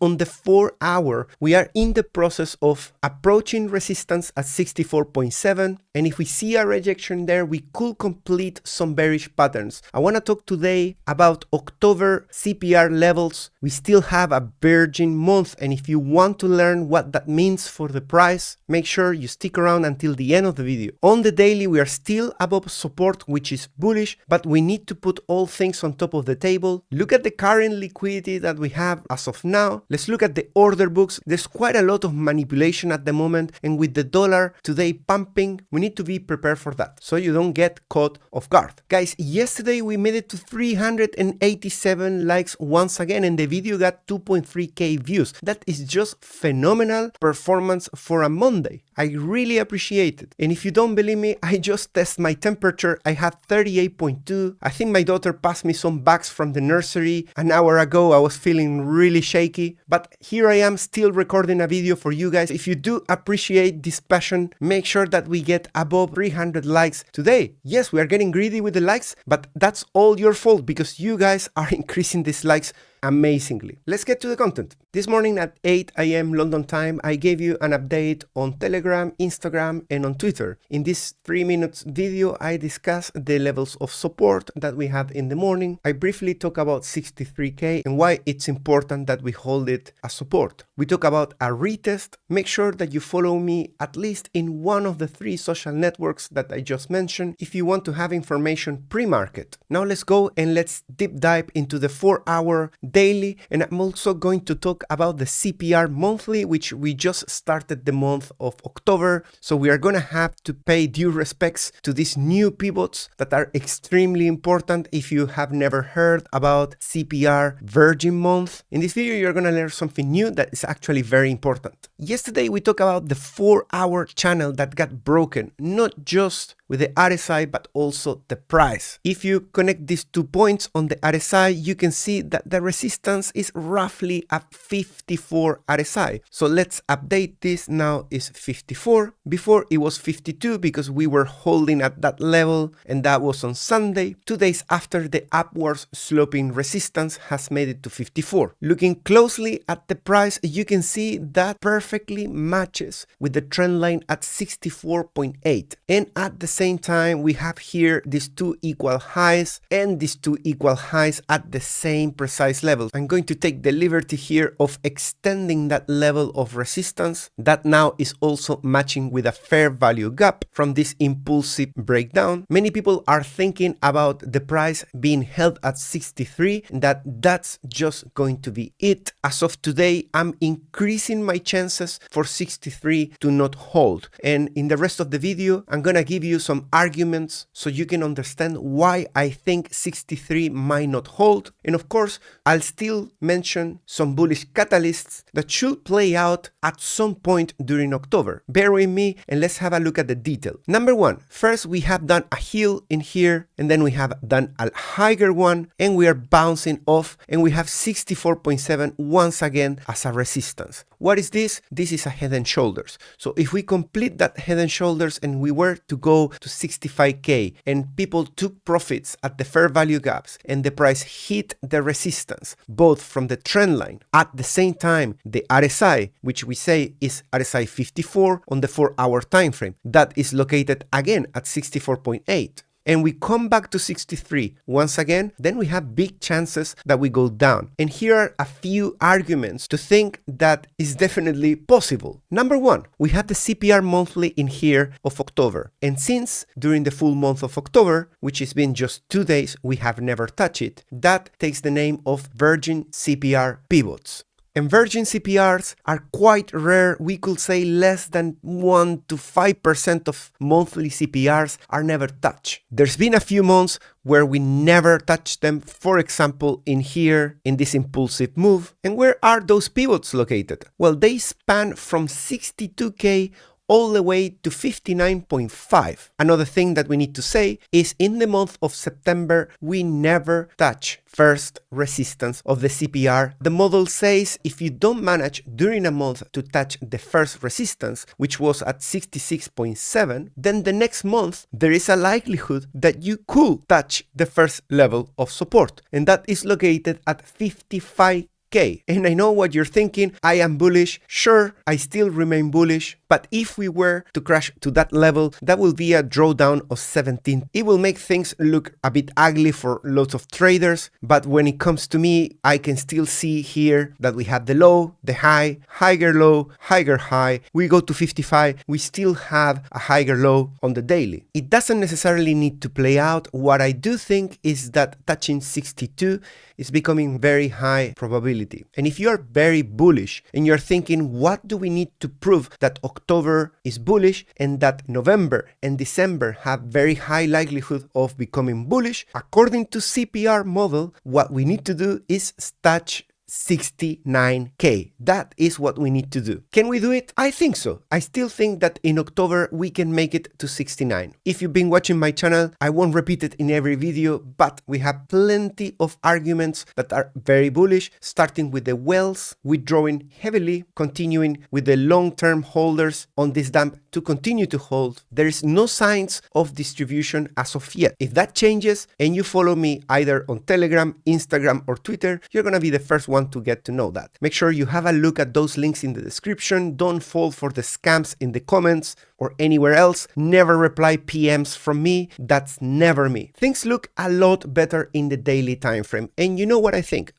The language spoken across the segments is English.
on the 4-hour, we are in the process of approaching resistance at 64.7, and if we see a rejection there, we could complete some bearish patterns. I want to talk today about October CPR levels. We still have a virgin month, and if you want to learn what that means for the price, make sure you stick around until the end of the video. On the daily, we are still above support, which is bullish, but we need to put all things on top of the table. Look at the current liquidity that we have as of now. Let's look at the order books. There's quite a lot of manipulation at the moment, and with the dollar today pumping, we need to be prepared for that so you don't get caught off guard. Guys, yesterday we made it to 387 likes once again, and the video got 2.3k views. That is just phenomenal performance for a Monday. I really appreciate it. And if you don't believe me, I just test my temperature. I had 38.2. I think my daughter passed me some bags from the nursery an hour ago. I was feeling really shaky, but here I am still recording a video for you guys. If you do appreciate this passion, make sure that we get above 300 likes today. Yes, we are getting greedy with the likes, but that's all your fault because you guys are increasing these likes amazingly. Let's get to the content. This morning at 8 AM London time, I gave you an update on Telegram, Instagram, and on Twitter. In this 3 minutes video, I discuss the levels of support that we had in the morning. I briefly talk about 63k and why it's important that we hold it as support. We talk about a retest. Make sure that you follow me at least in one of the 3 social networks that I just mentioned if you want to have information pre-market. Now let's go and let's deep dive into the 4-hour daily, and I'm also going to talk about the CPR monthly, which we just started the month of October, so we are gonna have to pay due respects to these new pivots that are extremely important if you have never heard about CPR Virgin Month. In this video, you're gonna learn something new that is actually very important. Yesterday, we talked about the 4-hour channel that got broken, not just with the RSI, but also the price. If you connect these 2 points on the RSI, you can see that the resistance is roughly at 54 RSI. So let's update this. Now is 54. Before it was 52 because we were holding at that level, and that was on Sunday. 2 days after, the upwards sloping resistance has made it to 54. Looking closely at the price, you can see that perfectly matches with the trend line at 64.8. And at the same time, we have here these 2 equal highs and these 2 equal highs at the same precise level. I'm going to take the liberty here of extending that level of resistance that now is also matching with a fair value gap from this impulsive breakdown. Many people are thinking about the price being held at 63, that's just going to be it. As of today, I'm increasing my chances for 63 to not hold, and in the rest of the video, I'm gonna give you some arguments so you can understand why I think 63 might not hold. And of course, I'll still mention some bullish catalysts that should play out at some point during October. Bear with me and let's have a look at the detail. Number 1, first we have done a heel in here, and then we have done a higher one, and we are bouncing off, and we have 64.7 once again as a resistance. What is this? This is a head and shoulders. So if we complete that head and shoulders and we were to go to 65k and people took profits at the fair value gaps and the price hit the resistance, both from the trend line, at the same time the RSI, which we say is RSI 54 on the 4-hour time frame, that is located again at 64.8. and we come back to 63 once again, then we have big chances that we go down. And here are a few arguments to think that is definitely possible. Number 1, we have the CPR monthly in here of October. And since during the full month of October, which has been just 2 days, we have never touched it, that takes the name of Virgin CPR pivots. And Virgin CPRs are quite rare. We could say less than 1 to 5% of monthly CPRs are never touched. There's been a few months where we never touched them, for example, in here, in this impulsive move. And where are those pivots located? Well, they span from 62K all the way to 59.5. Another thing that we need to say is in the month of September, we never touch first resistance of the CPR. The model says if you don't manage during a month to touch the first resistance, which was at 66.7, then the next month there is a likelihood that you could touch the first level of support, and that is located at 55K. 69K. And I know what you're thinking, I am bullish. Sure, I still remain bullish, but if we were to crash to that level, that will be a drawdown of 17. It will make things look a bit ugly for lots of traders, but when it comes to me, I can still see here that we have the low, the high, higher low, higher high. We go to 55, we still have a higher low on the daily. It doesn't necessarily need to play out. What I do think is that touching 62 is becoming very high probability. And if you are very bullish and you're thinking, what do we need to prove that October is bullish and that November and December have very high likelihood of becoming bullish, according to CPR model, what we need to do is touch 69K. That is what we need to do. Can we do it? I think so. I still think that in October we can make it to 69. If you've been watching my channel, I won't repeat it in every video, but we have plenty of arguments that are very bullish, starting with the whales withdrawing heavily, continuing with the long-term holders on this dump to continue to hold. There is no signs of distribution as of yet. If that changes and you follow me either on Telegram, Instagram, or Twitter, you're gonna be the first one to get to know that. Make sure you have a look at those links in the description. Don't fall for the scams in the comments or anywhere else. Never reply PMs from me. That's never me. Things look a lot better in the daily time frame. And you know what I think?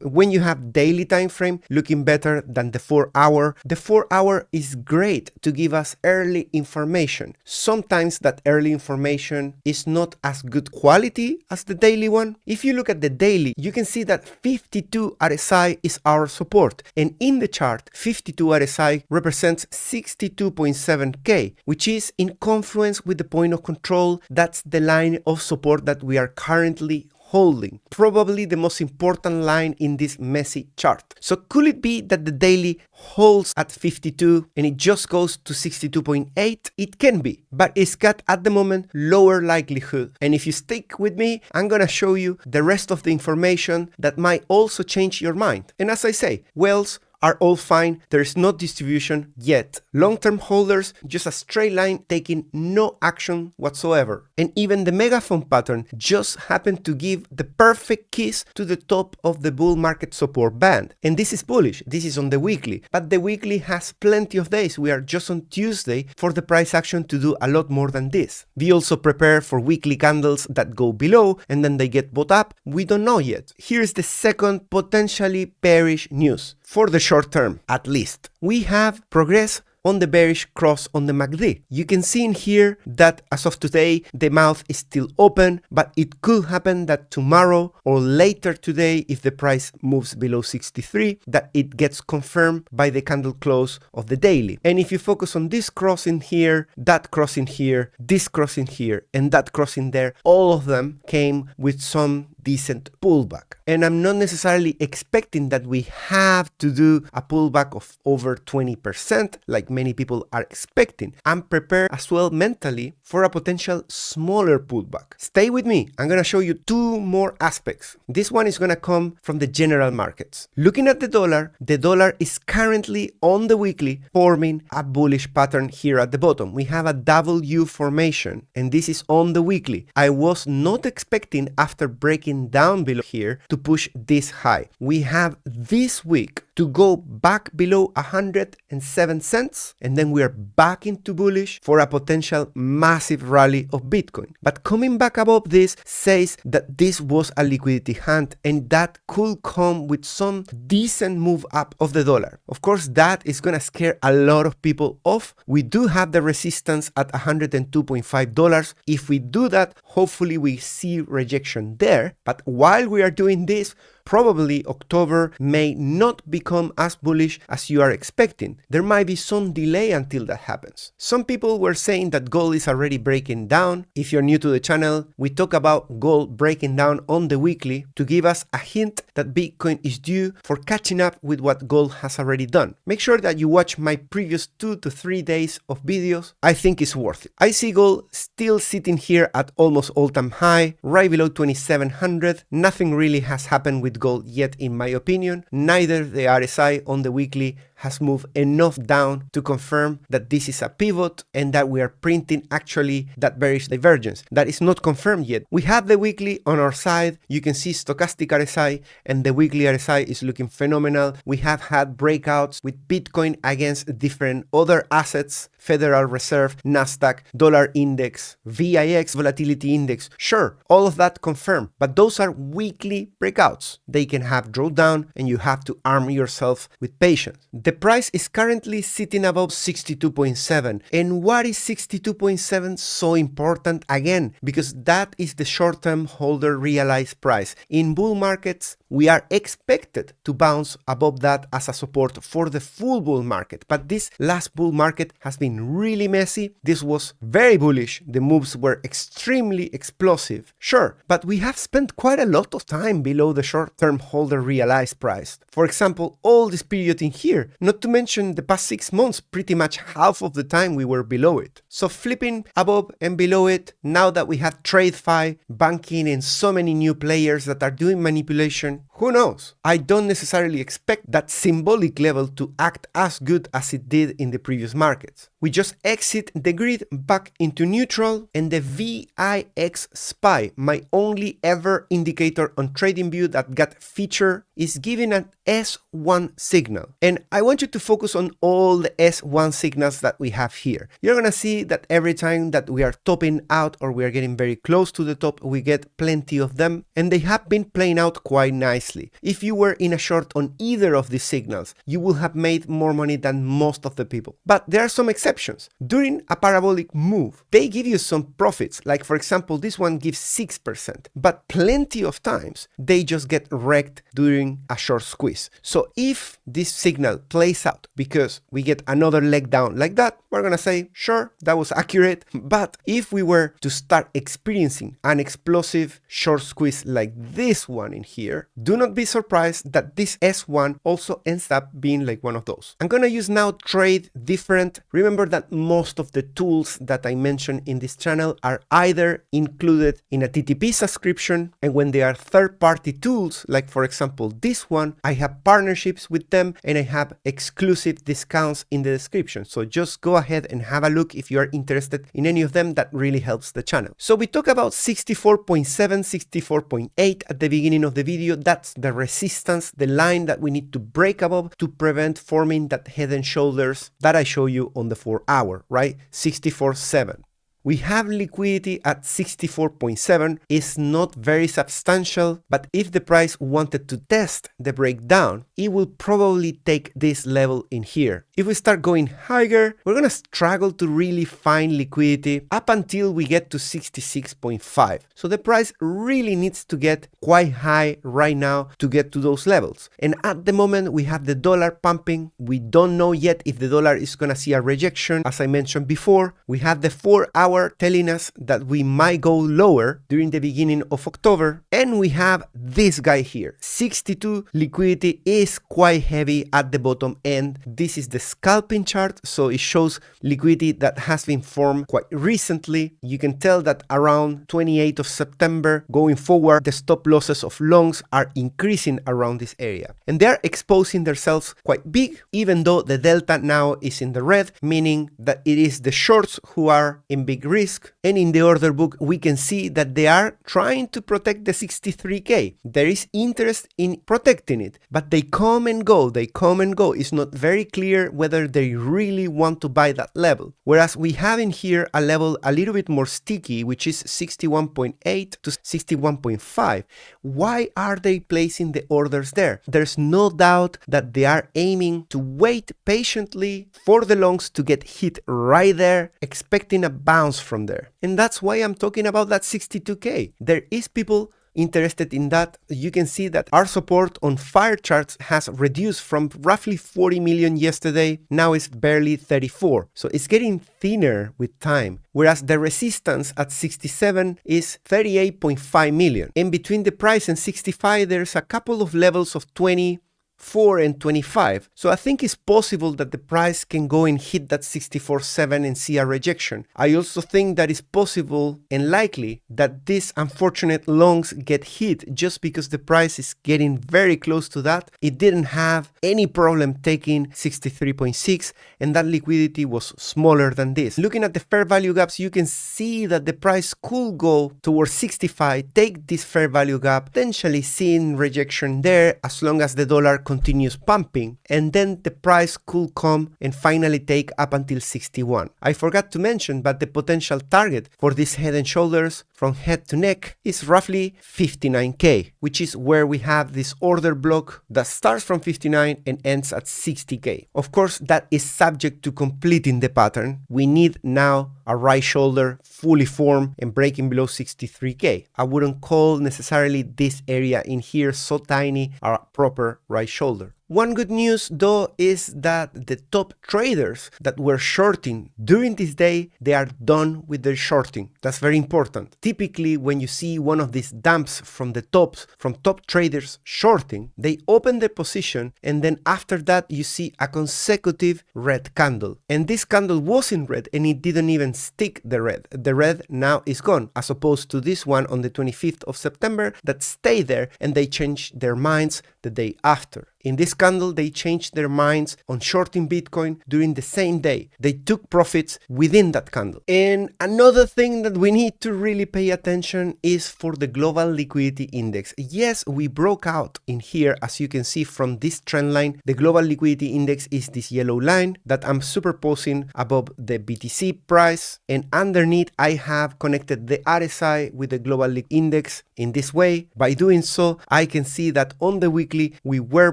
When you have daily time frame looking better than the 4-hour, the 4-hour is great to give us early information. Sometimes that early information is not as good quality as the daily one. If you look at the daily, you can see that 52 RSI is our support. And in the chart, 52 RSI represents 62.7K, which is in confluence with the point of control. That's the line of support that we are currently holding. Probably the most important line in this messy chart. So could it be that the daily holds at 52 and it just goes to 62.8? It can be, but it's got at the moment lower likelihood. And if you stick with me, I'm gonna show you the rest of the information that might also change your mind. And as I say, whales are all fine. There's no distribution yet. Long-term holders, just a straight line taking no action whatsoever. And even the megaphone pattern just happened to give the perfect kiss to the top of the bull market support band. And this is bullish. This is on the weekly, but the weekly has plenty of days. We are just on Tuesday for the price action to do a lot more than this. We also prepare for weekly candles that go below and then they get bought up. We don't know yet. Here's the second potentially bearish news. For the short term, at least, we have progress on the bearish cross on the MACD. You can see in here that as of today, the mouth is still open, but it could happen that tomorrow or later today, if the price moves below 63, that it gets confirmed by the candle close of the daily. And if you focus on this cross in here, that cross in here, this cross in here, and that cross in there, all of them came with some decent pullback. And I'm not necessarily expecting that we have to do a pullback of over 20% like many people are expecting. I'm prepared as well mentally for a potential smaller pullback. Stay with me. I'm going to show you two more aspects. This one is going to come from the general markets. Looking at the dollar is currently on the weekly forming a bullish pattern here at the bottom. We have a W formation and this is on the weekly. I was not expecting after breaking down below here to push this high. We have this week to go back below 107 cents and then we are back into bullish for a potential massive rally of Bitcoin. But coming back above this says that this was a liquidity hunt and that could come with some decent move up of the dollar. Of course, that is gonna scare a lot of people off. We do have the resistance at $102.5. If we do that, hopefully we see rejection there. But while we are doing this, probably October may not become as bullish as you are expecting. There might be some delay until that happens. Some people were saying that gold is already breaking down. If you're new to the channel, we talk about gold breaking down on the weekly to give us a hint that Bitcoin is due for catching up with what gold has already done. Make sure that you watch my previous 2 to 3 days of videos. I think it's worth it. I see gold still sitting here at almost all-time high, right below 2700. Nothing really has happened with gold yet in my opinion. Neither the RSI on the weekly has moved enough down to confirm that this is a pivot and that we are printing actually that bearish divergence. That is not confirmed yet. We have the weekly on our side. You can see stochastic RSI and the weekly RSI is looking phenomenal. We have had breakouts with Bitcoin against different other assets, Federal Reserve, Nasdaq, dollar index, VIX, volatility index. Sure, all of that confirmed, but those are weekly breakouts. They can have drawdown and you have to arm yourself with patience. The price is currently sitting above 62.7. And what is 62.7 so important? Again, because that is the short-term holder realized price. In bull markets, we are expected to bounce above that as a support for the full bull market. But this last bull market has been really messy. This was very bullish. The moves were extremely explosive. Sure, but we have spent quite a lot of time below the short-term holder realized price. For example, all this period in here, not to mention the past 6 months, pretty much half of the time we were below it. So flipping above and below it, now that we have TradeFi, banking, and so many new players that are doing manipulation, who knows? I don't necessarily expect that symbolic level to act as good as it did in the previous markets. We just exit the grid back into neutral, and the VIX SPY, my only ever indicator on TradingView that got featured, is giving an S1 signal. And I want you to focus on all the S1 signals that we have here. You're gonna see that every time that we are topping out or we are getting very close to the top, we get plenty of them, and they have been playing out quite nicely. If you were in a short on either of these signals, you will have made more money than most of the people. But there are some exceptions. During a parabolic move, they give you some profits, like for example, this one gives 6%, but plenty of times they just get wrecked during a short squeeze. So if this signal plays out because we get another leg down like that, we're gonna say, sure, that was accurate. But if we were to start experiencing an explosive short squeeze like this one in here, do not be surprised that this S1 also ends up being like one of those. I'm gonna use now Trade Different. Remember that most of the tools that I mentioned in this channel are either included in a TTP subscription, and when they are third-party tools, like for example this one, I have partnerships with them and I have exclusive discounts in the description. So just go ahead and have a look if you are interested in any of them. That really helps the channel. So we talk about 64.7, 64.8 at the beginning of the video. That's the resistance, the line that we need to break above to prevent forming that head and shoulders that I show you on the 4 hour, right? 64.7. We have liquidity at 64.7. It's not very substantial, but if the price wanted to test the breakdown, it will probably take this level in here. If we start going higher, we're gonna struggle to really find liquidity up until we get to 66.5. So the price really needs to get quite high right now to get to those levels. And at the moment, we have the dollar pumping. We don't know yet if the dollar is gonna see a rejection. As I mentioned before, we have the 4 hour telling us that we might go lower during the beginning of October. And we have this guy here, 62. Liquidity is quite heavy at the bottom end. This is the scalping chart, so it shows liquidity that has been formed quite recently. You can tell that around 28th of September going forward, the stop losses of longs are increasing around this area, and they are exposing themselves quite big, even though the delta now is in the red, meaning that it is the shorts who are in big risk. And in the order book, we can see that they are trying to protect the 63K. There is interest in protecting it, but they come and go, they come and go. It's not very clear whether they really want to buy that level. Whereas we have in here a level a little bit more sticky, which is 61.8 to 61.5. Why are they placing the orders there? There's no doubt that they are aiming to wait patiently for the longs to get hit right there, expecting a bounce from there. And that's why I'm talking about that 62K. There is people interested in that. You can see that our support on fire charts has reduced from roughly 40 million yesterday. Now it's barely 34. So it's getting thinner with time. Whereas the resistance at 67 is 38.5 million. And between the price and 65, there's a couple of levels of 20, 4 and 25. So I think it's possible that the price can go and hit that 64.7 and see a rejection. I also think that it's possible and likely that these unfortunate longs get hit just because the price is getting very close to that. It didn't have any problem taking 63.6 and that liquidity was smaller than this. Looking at the fair value gaps, you can see that the price could go towards 65, take this fair value gap, potentially seeing rejection there as long as the dollar continues pumping, and then the price could come and finally take up until 61. I forgot to mention, but the potential target for these head and shoulders from head to neck is roughly 59k, which is where we have this order block that starts from 59 and ends at 60k. Of course, that is subject to completing the pattern. We need now a right shoulder fully formed and breaking below 63k. I wouldn't call necessarily this area in here so tiny a proper right shoulder. One good news though is that the top traders that were shorting during this day, they are done with their shorting. That's very important. Typically, when you see one of these dumps from the tops, from top traders shorting, they open their position and then after that you see a consecutive red candle. And this candle was in red and it didn't even stick the red. The red now is gone, as opposed to this one on the 25th of September that stayed there and they changed their minds the day after. In this candle, they changed their minds on shorting Bitcoin during the same day. They took profits within that candle. And another thing that we need to really pay attention is for the global liquidity index. Yes, we broke out in here, as you can see from this trend line. The global liquidity index is this yellow line that I'm superposing above the BTC price. And underneath, I have connected the RSI with the global index in this way. By doing so, I can see that on the weekly, we were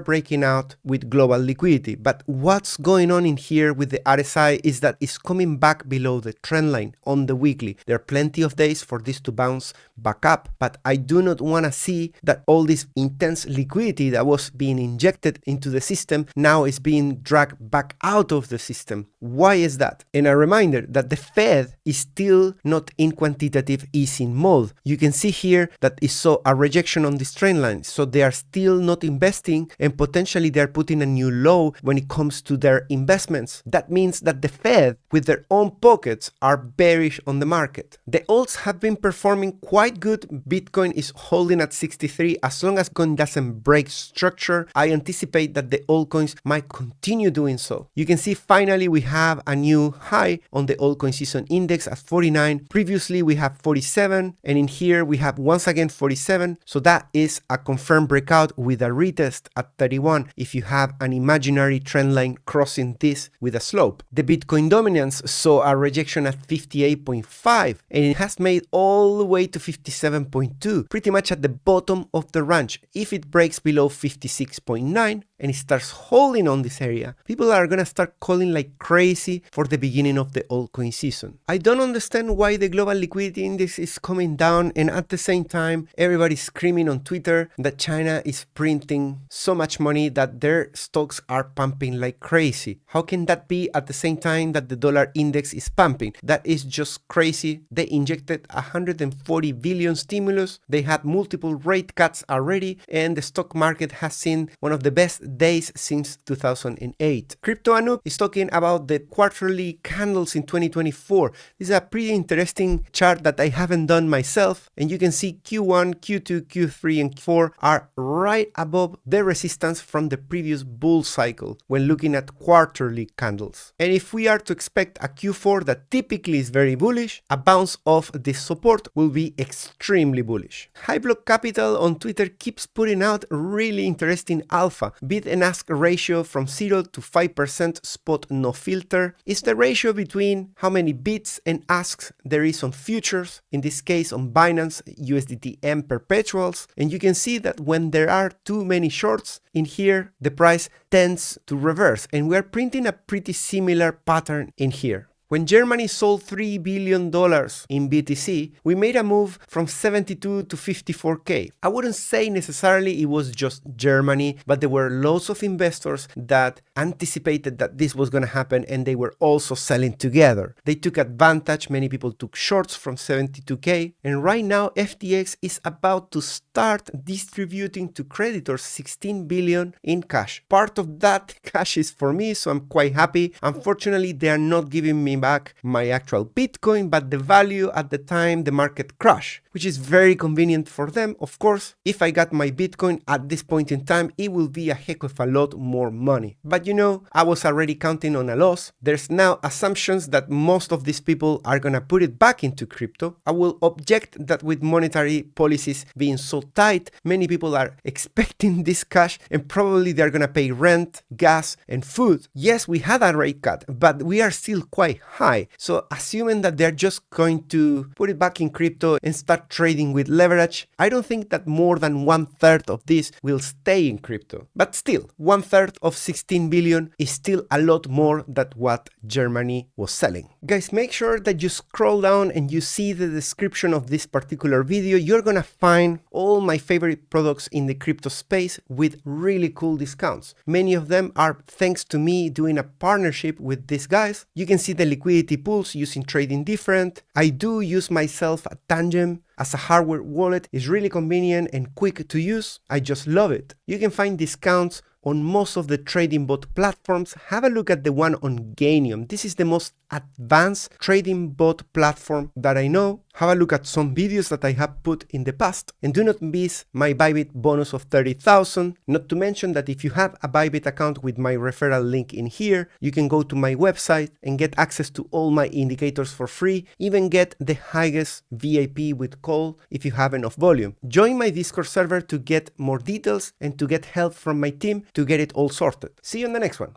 breaking out with global liquidity. But what's going on in here with the RSI is that it's coming back below the trend line on the weekly. There are plenty of days for this to bounce back up, but I do not want to see that all this intense liquidity that was being injected into the system now is being dragged back out of the system. Why is that? And a reminder that the Fed is still not in quantitative easing mode. You can see here that it saw a rejection on this trend line, so they are still not investing and potentially they're putting a new low when it comes to their investments. That means that the Fed, with their own pockets, are bearish on the market. The alts have been performing quite good. Bitcoin is holding at 63. As long as Bitcoin doesn't break structure, I anticipate that the altcoins might continue doing so. You can see finally we have a new high on the altcoin season index at 49. Previously we have 47, and in here we have once again 47. So that is a confirmed breakout with a retest at 31 if you have an imaginary trend line crossing this with a slope. The Bitcoin dominance saw a rejection at 58.5 and it has made all the way to 57.2, pretty much at the bottom of the range. If it breaks below 56.9 and it starts holding on this area, people are gonna start calling like crazy for the beginning of the altcoin season. I don't understand why the global liquidity index is coming down and at the same time everybody's screaming on Twitter that China is printing so much money that their stocks are pumping like crazy. How can that be at the same time that the dollar index is pumping? That is just crazy. They injected 140 billion stimulus. They had multiple rate cuts already and the stock market has seen one of the best days since 2008. Crypto Anoop is talking about the quarterly candles in 2024. This is a pretty interesting chart that I haven't done myself, and you can see Q1, Q2, Q3 and Q4 are right above the resistance from the previous bull cycle when looking at quarterly candles. And if we are to expect a Q4 that typically is very bullish, a bounce off this support will be extremely bullish. Highblock Capital on Twitter keeps putting out really interesting alpha. Bid and ask ratio from 0 to 5% spot no filter is the ratio between how many bids and asks there is on futures, in this case on Binance USDT-M perpetuals, and you can see that when there are too many shorts in here, the price tends to reverse, and we are printing a pretty similar pattern in here. When Germany sold $3 billion in BTC, we made a move from 72 to 54K. I wouldn't say necessarily it was just Germany, but there were lots of investors that anticipated that this was going to happen, and they were also selling together. They took advantage. Many people took shorts from 72K, and right now FTX is about to start distributing to creditors 16 billion in cash. Part of that cash is for me, so I'm quite happy. Unfortunately, they are not giving me back my actual Bitcoin, but the value at the time the market crashed, which is very convenient for them. Of course, if I got my Bitcoin at this point in time, it will be a heck of a lot more money. But you know, I was already counting on a loss. There's now assumptions that most of these people are gonna put it back into crypto. I will object that with monetary policies being so tight, many people are expecting this cash, and probably they're gonna pay rent, gas, and food. Yes, we had a rate cut, but we are still quite high. So assuming that they're just going to put it back in crypto and start trading with leverage, I don't think that more than 1/3 of this will stay in crypto. But still, 1/3 of 16 billion is still a lot more than what Germany was selling. Guys, make sure that you scroll down and you see the description of this particular video. You're gonna find all my favorite products in the crypto space with really cool discounts. Many of them are thanks to me doing a partnership with these guys. You can see the liquidity pools using Trading Different. I do use myself a Tangem as a hardware wallet. Is really convenient and quick to use. I just love it. You can find discounts on most of the trading bot platforms. Have a look at the one on Gainium. This is the most advanced trading bot platform that I know. Have a look at some videos that I have put in the past, and do not miss my Bybit bonus of 30,000. Not to mention that if you have a Bybit account with my referral link in here, you can go to my website and get access to all my indicators for free, even get the highest VIP with call if you have enough volume. Join my Discord server to get more details and to get help from my team to get it all sorted. See you on the next one.